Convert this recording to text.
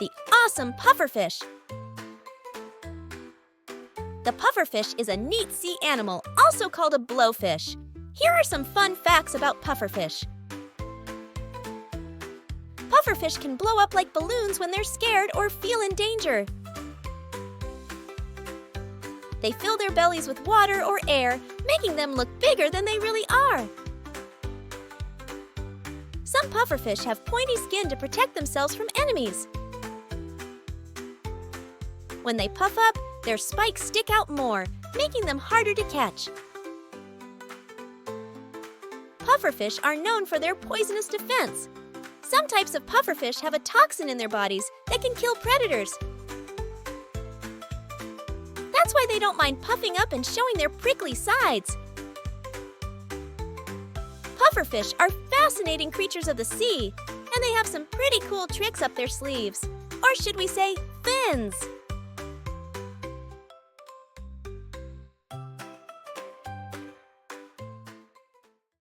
the awesome pufferfish. The pufferfish is a neat sea animal, also called a blowfish. Here are some fun facts about pufferfish. Pufferfish can blow up like balloons when they're scared or feel in danger. They fill their bellies with water or air, making them look bigger than they really are. Some pufferfish have pointy skin to protect themselves from enemies. When they puff up, their spikes stick out more, making them harder to catch. Pufferfish are known for their poisonous defense. Some types of pufferfish have a toxin in their bodies that can kill predators. That's why they don't mind puffing up and showing their prickly sides. Pufferfish are fascinating creatures of the sea, and they have some pretty cool tricks up their sleeves. Or should we say, fins?